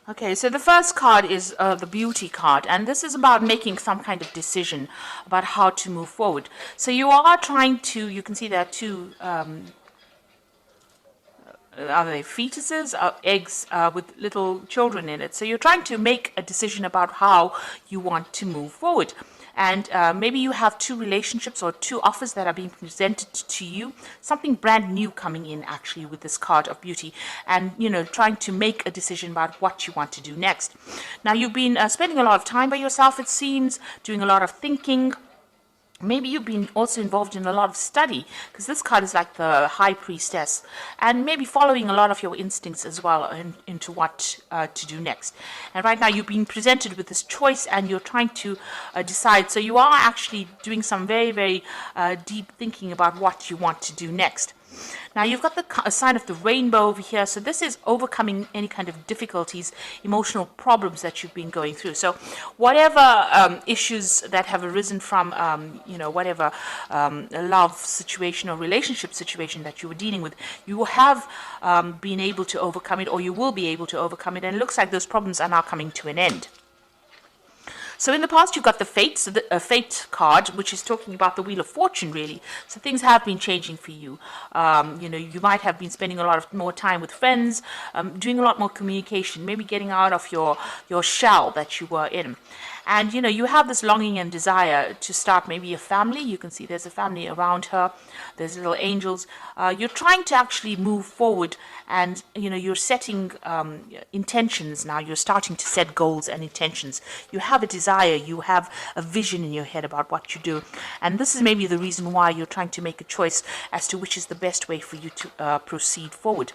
Okay, so the first card is the beauty card, and this is about making some kind of decision about how to move forward. So you are trying to, you can see there are two, are they fetuses, eggs with little children in it. So you're trying to make a decision about how you want to move forward. And maybe you have two relationships or two offers that are being presented to you, something brand new coming in actually with this card of beauty, and trying to make a decision about what you want to do next. Now you've been spending a lot of time by yourself, it seems, doing a lot of thinking. Maybe you've been also involved in a lot of study, because this card is like the high priestess, and maybe following a lot of your instincts as well into what to do next. And right now you've been presented with this choice and you're trying to decide. So you are actually doing some very, very deep thinking about what you want to do next. Now you've got the sign of the rainbow over here. So this is overcoming any kind of difficulties, emotional problems that you've been going through. So whatever issues that have arisen from, whatever love situation or relationship situation that you were dealing with, you have been able to overcome it, or you will be able to overcome it. And it looks like those problems are now coming to an end. So in the past, you've got the Fate, so the Fate card, which is talking about the Wheel of Fortune, really. So things have been changing for you. You might have been spending a lot of more time with friends, doing a lot more communication, maybe getting out of your shell that you were in. And, you have this longing and desire to start maybe a family. You can see there's a family around her. There's little angels. You're trying to actually move forward, and, you're setting intentions now. You're starting to set goals and intentions. You have a desire. You have a vision in your head about what you do. And this is maybe the reason why you're trying to make a choice as to which is the best way for you to proceed forward.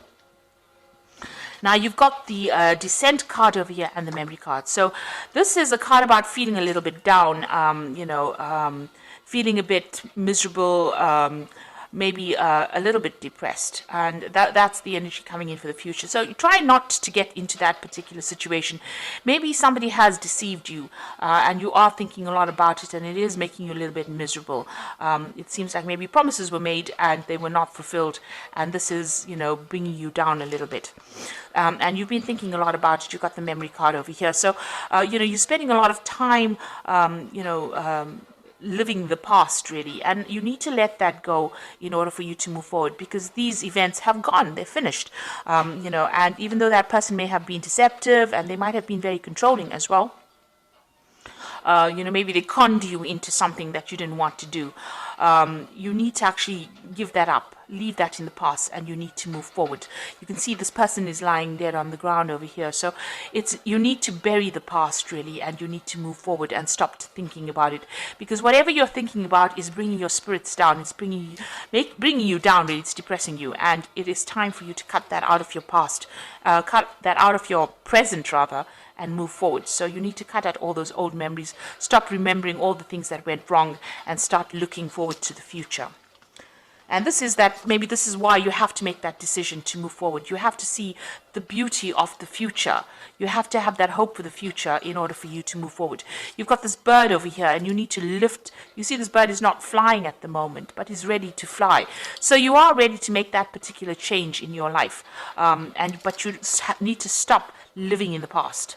Now you've got the Descent card over here and the Memory card. So this is a card about feeling a little bit down, feeling a bit miserable, maybe a little bit depressed, and that's the energy coming in for the future. So you try not to get into that particular situation. Maybe somebody has deceived you, and you are thinking a lot about it, and it is making you a little bit miserable. It seems like maybe promises were made and they were not fulfilled, and this is, bringing you down a little bit. And you've been thinking a lot about it. You've got the Memory card over here. So, you're spending a lot of time, living the past, really, and you need to let that go in order for you to move forward, because these events have gone, they're finished, and even though that person may have been deceptive and they might have been very controlling as well, maybe they conned you into something that you didn't want to do. You need to actually give that up, leave that in the past, and you need to move forward. You can see this person is lying dead on the ground over here. So you need to bury the past, really, and you need to move forward and stop thinking about it, because whatever you're thinking about is bringing your spirits down. It's bringing you down, really. It's depressing you, and it is time for you to cut that out of your past, cut that out of your present, rather, and move forward. So you need to cut out all those old memories, stop remembering all the things that went wrong, and start looking forward to the future. And maybe this is why you have to make that decision to move forward. You have to see the beauty of the future. You have to have that hope for the future in order for you to move forward. You've got this bird over here, and you need to lift. You see this bird is not flying at the moment, but is ready to fly. So you are ready to make that particular change in your life. But you need to stop living in the past.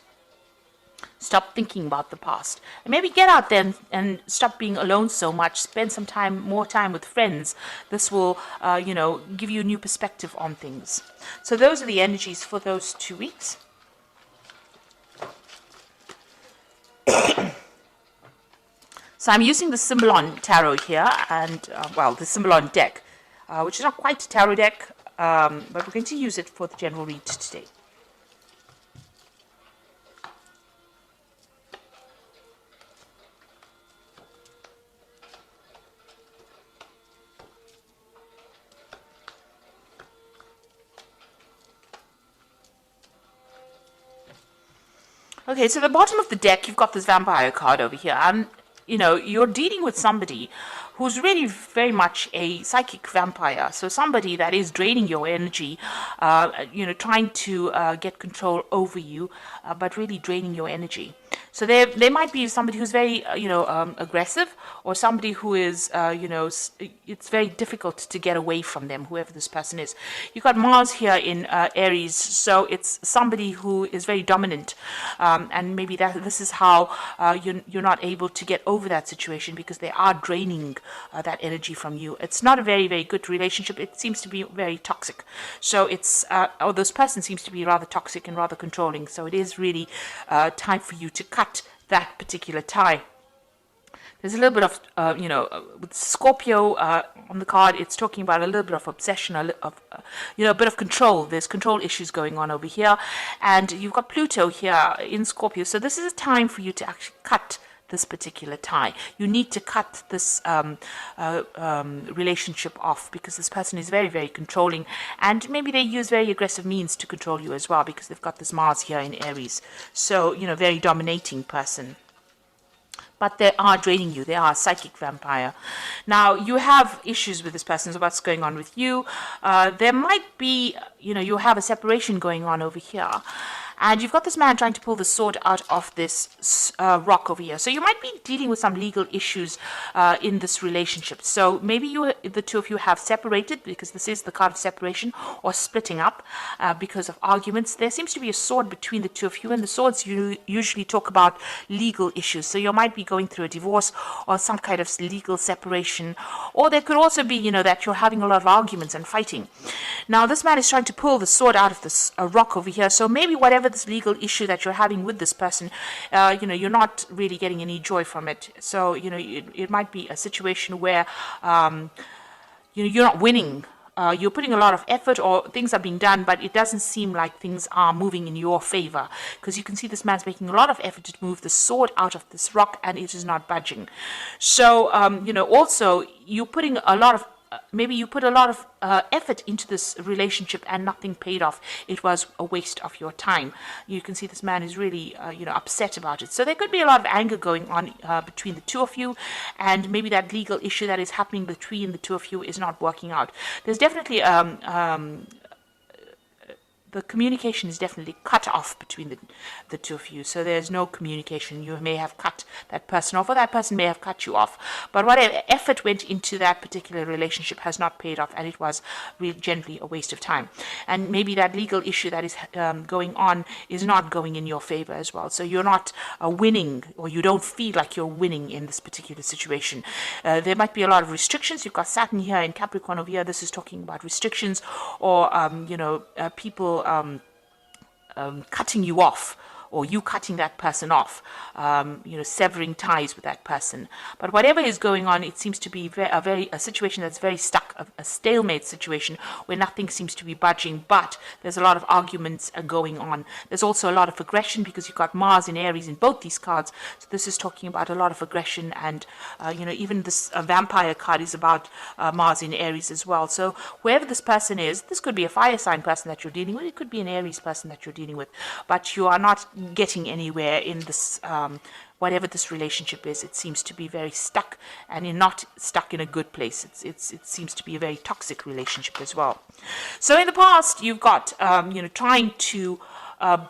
Stop thinking about the past, and maybe get out there and stop being alone so much. Spend some more time with friends. This will, give you a new perspective on things. So those are the energies for those 2 weeks. So I'm using the Symbolon Tarot here, and the Symbolon deck, which is not quite a tarot deck, but we're going to use it for the general read today. Okay, so at the bottom of the deck, you've got this Vampire card over here, and, you're dealing with somebody who's really very much a psychic vampire. So somebody that is draining your energy, trying to get control over you, but really draining your energy. So there might be somebody who's very, aggressive, or somebody who is, it's very difficult to get away from them, whoever this person is. You've got Mars here in Aries, so it's somebody who is very dominant, and maybe this is how you're not able to get over that situation, because they are draining that energy from you. It's not a very, very good relationship. It seems to be very toxic. So or this person seems to be rather toxic and rather controlling. So it is really time for you to cut that particular tie. There's a little bit of, with Scorpio on the card, it's talking about a little bit of obsession, a bit of control. There's control issues going on over here. And you've got Pluto here in Scorpio. So this is a time for you to actually cut this particular tie. You need to cut this relationship off, because this person is very, very controlling, and maybe they use very aggressive means to control you as well, because they've got this Mars here in Aries. So, very dominating person. But they are draining you. They are a psychic vampire. Now, you have issues with this person, so what's going on with you? There might be, you have a separation going on over here. And you've got this man trying to pull the sword out of this rock over here. So you might be dealing with some legal issues in this relationship. So maybe the two of you have separated, because this is the card of separation, or splitting up because of arguments. There seems to be a sword between the two of you, and the swords usually talk about legal issues. So you might be going through a divorce or some kind of legal separation. Or there could also be, that you're having a lot of arguments and fighting. Now, this man is trying to pull the sword out of this rock over here. So maybe whatever this legal issue that you're having with this person, you're not really getting any joy from it. So, it might be a situation where, you're not winning. You're putting a lot of effort, or things are being done, but it doesn't seem like things are moving in your favor, because you can see this man's making a lot of effort to move the sword out of this rock, and it is not budging. So, also you're putting a lot of maybe you put a lot of effort into this relationship and nothing paid off. It was a waste of your time. You can see this man is really, upset about it. So there could be a lot of anger going on between the two of you, and maybe that legal issue that is happening between the two of you is not working out. There's definitely the communication is definitely cut off between the two of you. So there's no communication. You may have cut that person off, or that person may have cut you off. But whatever effort went into that particular relationship has not paid off, and it was really generally a waste of time. And maybe that legal issue that is going on is not going in your favor as well. So you're not winning, or you don't feel like you're winning in this particular situation. There might be a lot of restrictions. You've got Saturn here in Capricorn over here. This is talking about restrictions, or people cutting you off, or you cutting that person off, severing ties with that person. But whatever is going on, it seems to be a situation that's very stuck, a stalemate situation where nothing seems to be budging, but there's a lot of arguments going on. There's also a lot of aggression, because you've got Mars in Aries in both these cards. So this is talking about a lot of aggression, and, even this vampire card is about Mars in Aries as well. So whoever this person is, this could be a fire sign person that you're dealing with. It could be an Aries person that you're dealing with, but you are not getting anywhere in this, whatever this relationship is. It seems to be very stuck, and you're not stuck in a good place. It seems to be a very toxic relationship as well. So in the past, you've got, trying to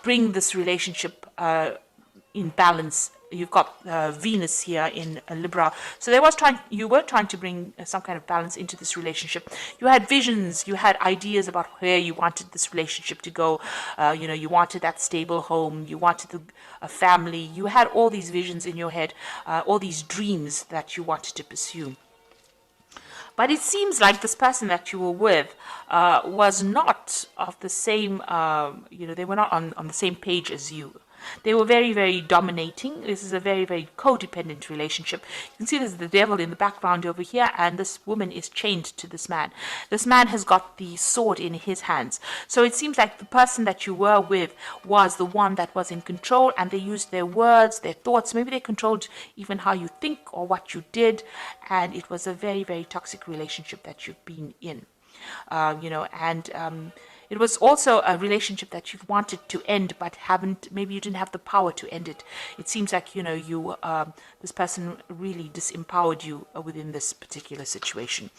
bring this relationship in balance. You've got Venus here in Libra. So you were trying to bring some kind of balance into this relationship. You had visions, you had ideas about where you wanted this relationship to go. You wanted that stable home, you wanted a family. You had all these visions in your head, all these dreams that you wanted to pursue. But it seems like this person that you were with was not of the same, they were not on the same page as you. They were very, very dominating. This is a very, very codependent relationship. You can see there's the devil in the background over here, and this woman is chained to this man. This man has got the sword in his hands. So it seems like the person that you were with was the one that was in control, and they used their words, their thoughts. Maybe they controlled even how you think or what you did, and it was a very, very toxic relationship that you've been in. It was also a relationship that you've wanted to end, but haven't. Maybe you didn't have the power to end it. It seems like this person really disempowered you within this particular situation.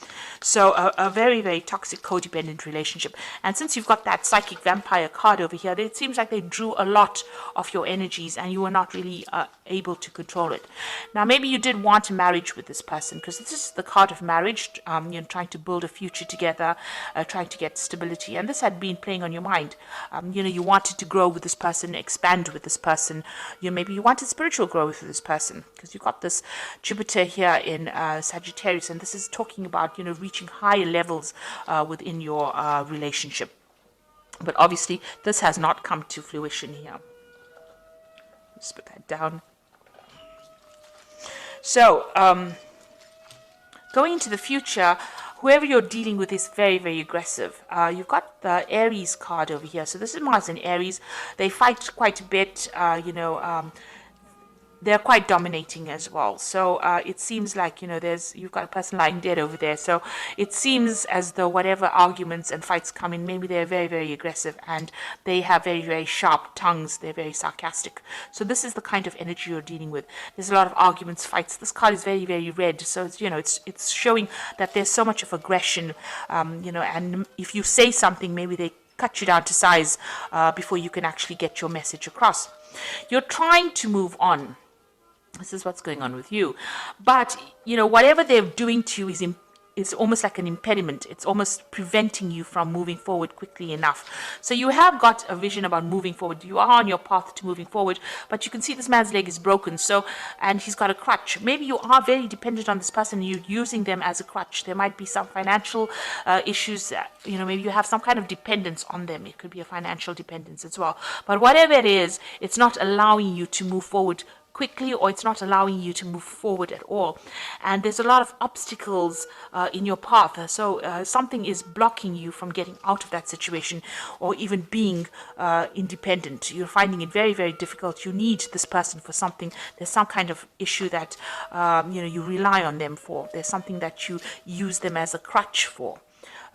So a very, very toxic, codependent relationship. And since you've got that psychic vampire card over here, it seems like they drew a lot of your energies, and you were not really able to control it. Now, maybe you did want a marriage with this person, because this is the card of marriage. Trying to build a future together, trying to get stability, and this had been playing on your mind. You wanted to grow with this person, expand with this person. Maybe you wanted spiritual growth with this person, because you've got this Jupiter here in Sagittarius, and this is talking about reaching higher levels within your relationship. But obviously, this has not come to fruition here. Let's put that down. So, going into the future, whoever you're dealing with is very, very aggressive. You've got the Aries card over here. So this is Mars and Aries. They fight quite a bit, they're quite dominating as well. So it seems like, you've got a person lying dead over there. So it seems as though whatever arguments and fights come in, maybe they're very, very aggressive, and they have very, very sharp tongues. They're very sarcastic. So this is the kind of energy you're dealing with. There's a lot of arguments, fights. This card is very, very red. So it's showing that there's so much of aggression, and if you say something, maybe they cut you down to size before you can actually get your message across. You're trying to move on. This is what's going on with you. But, whatever they're doing to you is almost like an impediment. It's almost preventing you from moving forward quickly enough. So you have got a vision about moving forward. You are on your path to moving forward, but you can see this man's leg is broken. And he's got a crutch. Maybe you are very dependent on this person. You're using them as a crutch. There might be some financial issues. Maybe you have some kind of dependence on them. It could be a financial dependence as well. But whatever it is, it's not allowing you to move forward quickly, or it's not allowing you to move forward at all. And there's a lot of obstacles in your path. So something is blocking you from getting out of that situation, or even being independent. You're finding it very, very difficult. You need this person for something. There's some kind of issue that you rely on them for. There's something that you use them as a crutch for.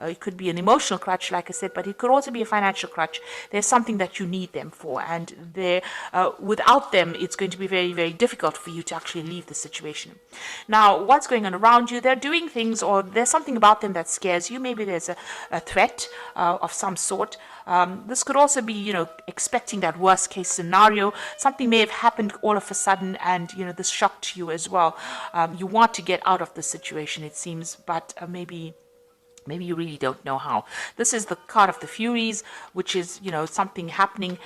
It could be an emotional crutch, like I said, but it could also be a financial crutch. There's something that you need them for, and without them, it's going to be very, very difficult for you to actually leave the situation. Now, what's going on around you? They're doing things, or there's something about them that scares you. Maybe there's a threat of some sort. This could also be, expecting that worst case scenario. Something may have happened all of a sudden, and, this shocked you as well. You want to get out of the situation, it seems, but maybe you really don't know how. This is the card of the Furies, which is, something happening.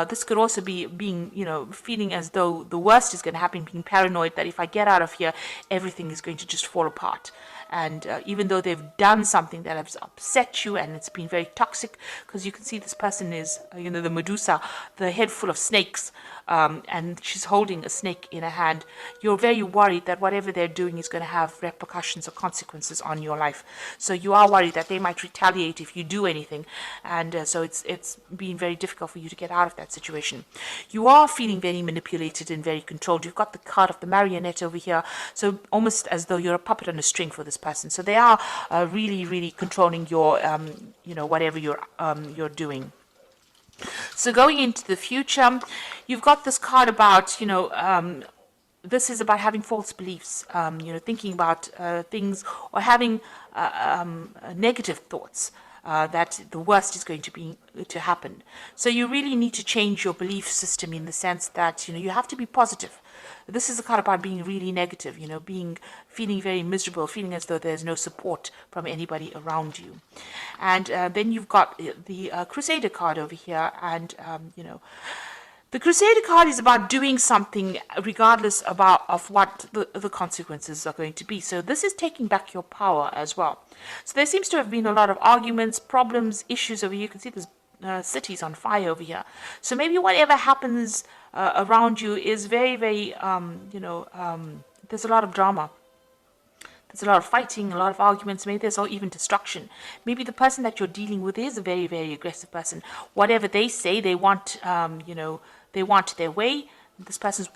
This could also be being, feeling as though the worst is going to happen, being paranoid that if I get out of here, everything is going to just fall apart. And even though they've done something that has upset you, and it's been very toxic, because you can see this person is, the Medusa, the head full of snakes, and she's holding a snake in her hand. You're very worried that whatever they're doing is going to have repercussions or consequences on your life. So you are worried that they might retaliate if you do anything, and so it's been very difficult for you to get out of that situation. You are feeling very manipulated and very controlled. You've got the card of the marionette over here, so almost as though you're a puppet on a string for this person. So they are really, really controlling your, whatever you're doing. So going into the future, you've got this card about, this is about having false beliefs, thinking about things, or having negative thoughts. That the worst is going to happen. So you really need to change your belief system, in the sense that you have to be positive. This is a card about being really negative, feeling very miserable, feeling as though there's no support from anybody around you. And then you've got the Crusader card over here, and the Crusader card is about doing something regardless of what the consequences are going to be. So this is taking back your power as well. So there seems to have been a lot of arguments, problems, issues over here. You can see there's cities on fire over here. So maybe whatever happens around you is very, very, there's a lot of drama. There's a lot of fighting, a lot of arguments. Maybe there's even destruction. Maybe the person that you're dealing with is a very, very aggressive person. Whatever they say, they want, they want their way. This person's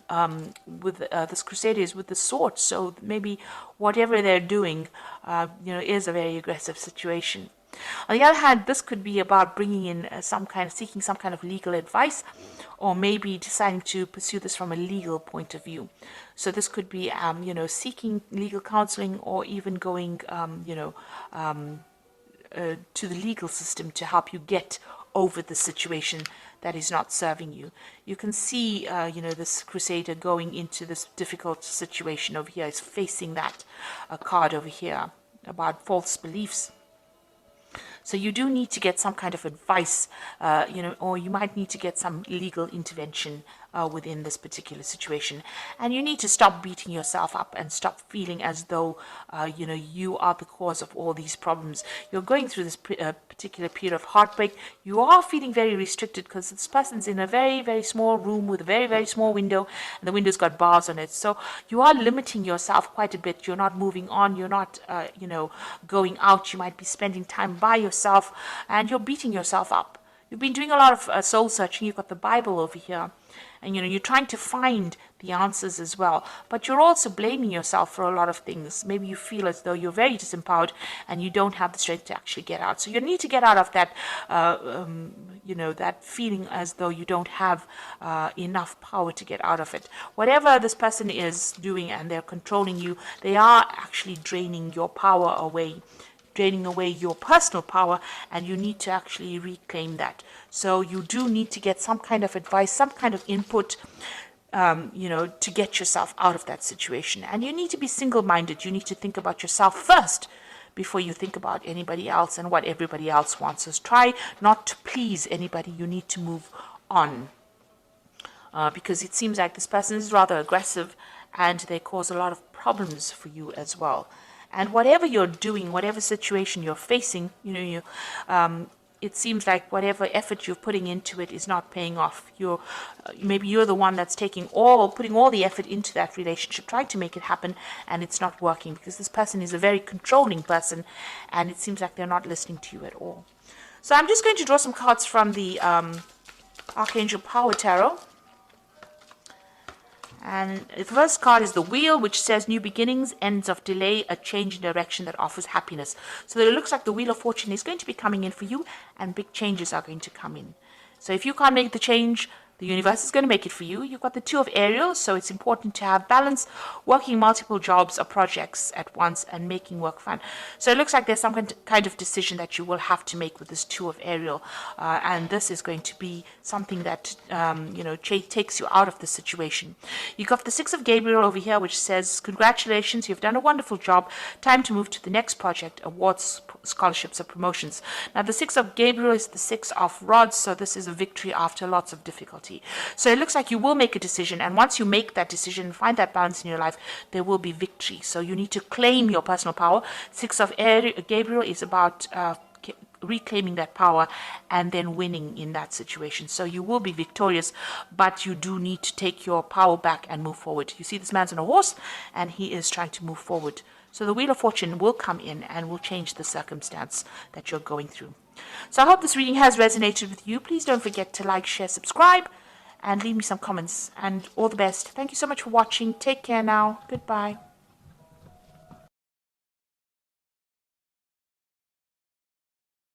with this Crusader is with the sword, so maybe whatever they're doing, is a very aggressive situation. On the other hand, this could be about bringing in seeking some kind of legal advice, or maybe deciding to pursue this from a legal point of view. So this could be, seeking legal counseling, or even going, to the legal system to help you get over the situation that is not serving you. You can see, this crusader going into this difficult situation over here. Is facing that card over here about false beliefs. So you do need to get some kind of advice, or you might need to get some legal intervention within this particular situation. And you need to stop beating yourself up and stop feeling as though, you are the cause of all these problems. You're going through this particular period of heartbreak. You are feeling very restricted because this person's in a very, very small room with a very, very small window, and the window's got bars on it. So you are limiting yourself quite a bit. You're not moving on. You're not, going out. You might be spending time by yourself, and you're beating yourself up. You've been doing a lot of soul searching. You've got the Bible over here, and you're trying to find the answers as well, but you're also blaming yourself for a lot of things. Maybe you feel as though you're very disempowered and you don't have the strength to actually get out. So you need to get out of that, that feeling as though you don't have enough power to get out of it. Whatever this person is doing and they're controlling you, they are actually draining your power away, draining away your personal power, and you need to actually reclaim that. So you do need to get some kind of advice, some kind of input, to get yourself out of that situation. And you need to be single-minded. You need to think about yourself first before you think about anybody else and what everybody else wants. So try not to please anybody. You need to move on, because it seems like this person is rather aggressive and they cause a lot of problems for you as well. And whatever you're doing, whatever situation you're facing, it seems like whatever effort you're putting into it is not paying off. Maybe you're the one that's putting all the effort into that relationship, trying to make it happen, and it's not working because this person is a very controlling person, and it seems like they're not listening to you at all. So I'm just going to draw some cards from the Archangel Power Tarot. And the first card is the Wheel, which says new beginnings, ends of delay, a change in direction that offers happiness. So it looks like the Wheel of Fortune is going to be coming in for you, and big changes are going to come in. So if you can't make the change, the universe is going to make it for you. You've got the Two of Ariel, so it's important to have balance, working multiple jobs or projects at once and making work fun. So it looks like there's some kind of decision that you will have to make with this Two of Ariel, and this is going to be something that takes you out of the situation. You've got the Six of Gabriel over here, which says, congratulations, you've done a wonderful job. Time to move to the next project, awards, scholarships, or promotions. Now the Six of Gabriel is the Six of Rods, so this is a victory after lots of difficulty. So it looks like you will make a decision, and once you make that decision, find that balance in your life, there will be victory. So you need to claim your personal power. Six of Gabriel is about reclaiming that power and then winning in that situation. So you will be victorious, but you do need to take your power back and move forward. You see this man's on a horse and he is trying to move forward. So the Wheel of Fortune will come in and will change the circumstance that you're going through. So I hope this reading has resonated with you. Please don't forget to like, share, subscribe, and leave me some comments. And all the best. Thank you so much for watching. Take care now. Goodbye.